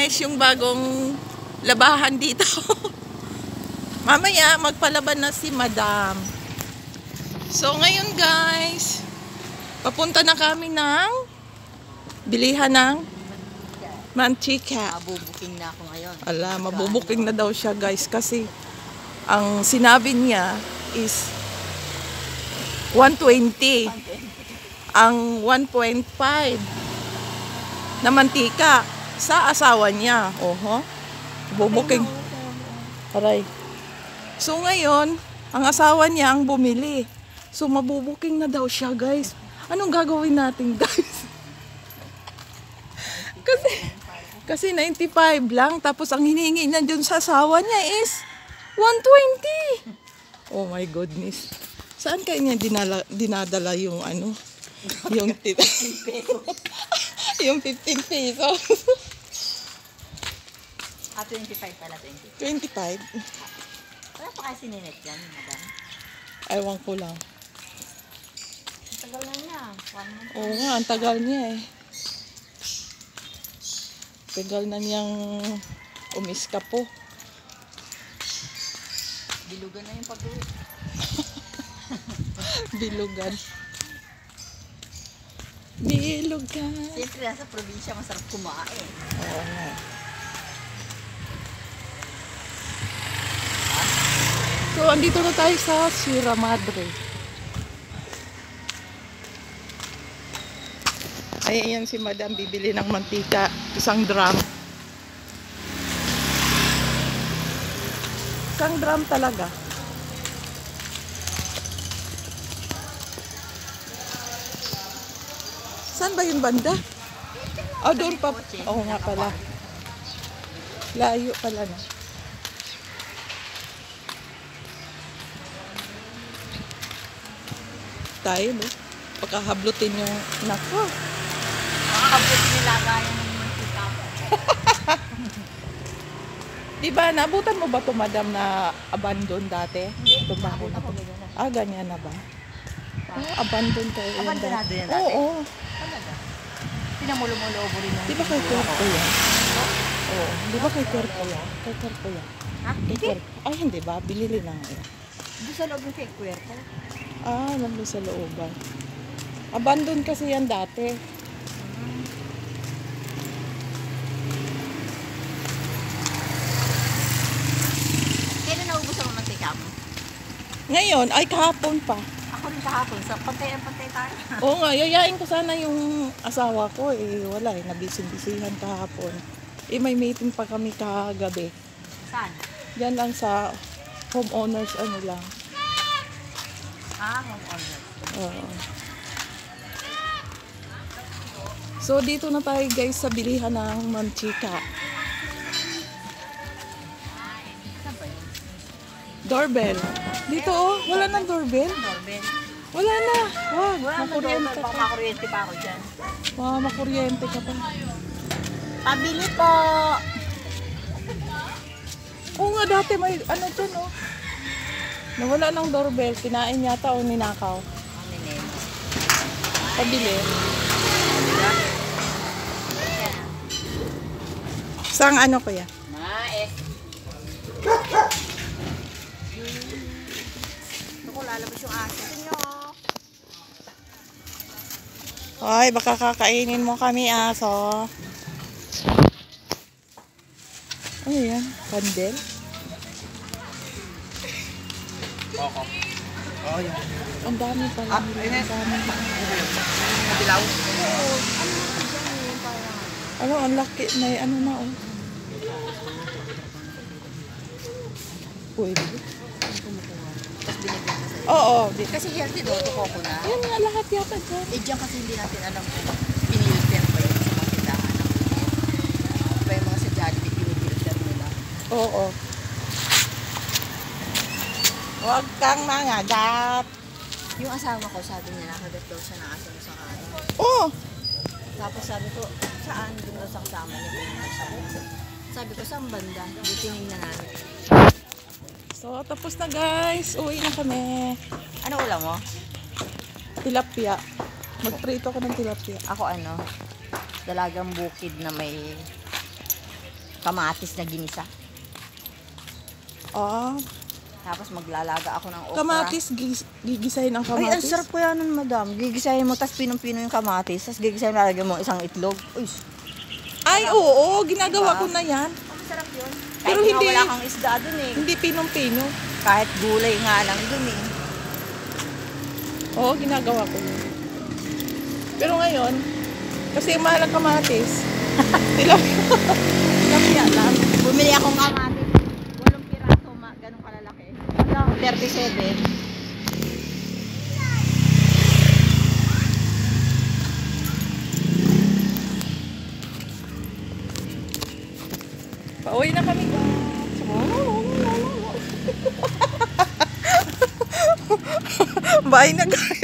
guys yung bagong labahan dito. Mamaya magpalaban na si Madam. So ngayon guys, papunta na kami ng bilihan ng mantika. Mabubuking na ako ngayon. Ala, mabubuking na daw siya guys kasi ang sinabi niya is 120. Ang 1.5 na mantika sa asawa niya. Oho. Bubuking. Aray. So ngayon, ang asawa niya ang bumili. So mabubuking na daw siya, guys. Anong gagawin natin, guys? kasi 95 lang, tapos ang hinihingi na dun sa asawa niya is 120. Oh my goodness. Saan kayo niya dinadala yung ano? Yung yung 15 pesos. 25 pala, 20. 25. Wala pa kasi sininit yan, madam. Ewan ko lang. Ang tagal na niya. Oo nga, ang tagal niya eh. Tagal na niyang umiska po. Bilugan na yung pag-uwi. Bilugan. Bilugan. Siyempre, nasa probinsya, masarap kumain. Oo nga. So, andito na tayo sa Sierra Madre. Ayan si Madam bibili ng mantika. Isang drum. Isang drum talaga. Saan ba yung banda? Oh, doon pa. Oo nga pala. Layo pala na. Tayo, no? Pagkahablutin yung nako. Makakabuti nilagayan ng mantika mo. Diba, nabutan mo ba ito, Madam, na abandon dati? Hindi, Itong bahay na ako to. ganyan na. Ah, ganyan na ba? Abandon kayo. Abandonado yan dati? Oo. Talaga. Pinamululo-ubo rin ng... Di ba kay Kwerpo yan? Oo. Di ba kay Kwerpo yan? Kay Kwerpo yan. Ha? Kay Hindi. Kwerpo. Ay, hindi ba? Bilili lang yan. Doon sa loob ng fake kwerpo. Ah, nandun sa looban. Abandon kasi yan dati. Kailan naubos ang mantika mo? Ngayon, ay kahapon pa. Ako rin kahapon. Sa pantay tayo. Oo nga, yayain ko sana yung asawa ko eh. Wala eh, nabising-bisihan kahapon. Eh, may meeting pa kami kagabi. Saan? Yan lang sa homeowners ano lang. Ah, home owner. Oo. So, dito na tayo guys sa bilihan ng mantika. Saan ba yun? Doorbell. Dito oh, wala nang doorbell. Doorbell. Wala na. Wag, Wala na dyan. makuryente Baka ka. makuryente pa ako dyan. Makuryente ka pa. Pabili po! Oo nga, dati may ano dyan oh. Nawala ng doorbell, kinain yata o ninakaw. Ang ninin. Pabili. Sang ano kuya? Mais. Naku, lalabas yung aso nyo. Ay, baka kakainin mo kami aso. Ano yan? Kandel? Koko. Oh, yan. Ang dami pala. Ang dami. Dilaw? Ano, ang laki. May ano na oh. Pwede. Tapos binigyan ka sa'yo. Oo. Kasi healthy daw ito koko na. Yan nga lahat yata dyan. Eh, diyan kasi hindi natin alam kung pinilter pa yun sa mga tindahan. Pa yung mga sa Jollibee, pinilter nila. Oo. Huwag kang mangagat. Yung asawa ko, sabi niya, nakagat daw siya ng aso sa kain. Oo. Tapos sabi ko, saan? Doon daw sa kasama niya. Sabi ko, saan banda? Hindi tinignan namin. So, tapos na guys. Uwi na kami. Ano ulam mo? Tilapia. Magprito ko ng tilapia. Ako ano, dalagang bukid na may kamatis na ginisa. Ah, Tapos maglalaga ako ng okra. kamatis, gigisahin ang Ay, ang kamatis. sarap po yan nun, madam. Gigisahin mo, tapos pinong-pino yung kamatis. Tapos gigisahin mo, lalagyan mo isang itlog. Uy, Ay, oo, ginagawa Diba? ko na yan. ang sarap yun. Kahit Pero nga hindi- wala kang isda dun eh. Hindi pinong-pino. Kahit gulay nga lang dun eh. Oo, ginagawa ko yun. Pero ngayon, kasi mahal ang kamatis. Tilapia lang. Bumili akong kamatis. 8 piraso, ganun kalalaki. Wala, 37. Pauwi na kami, guys. Bye na, guys.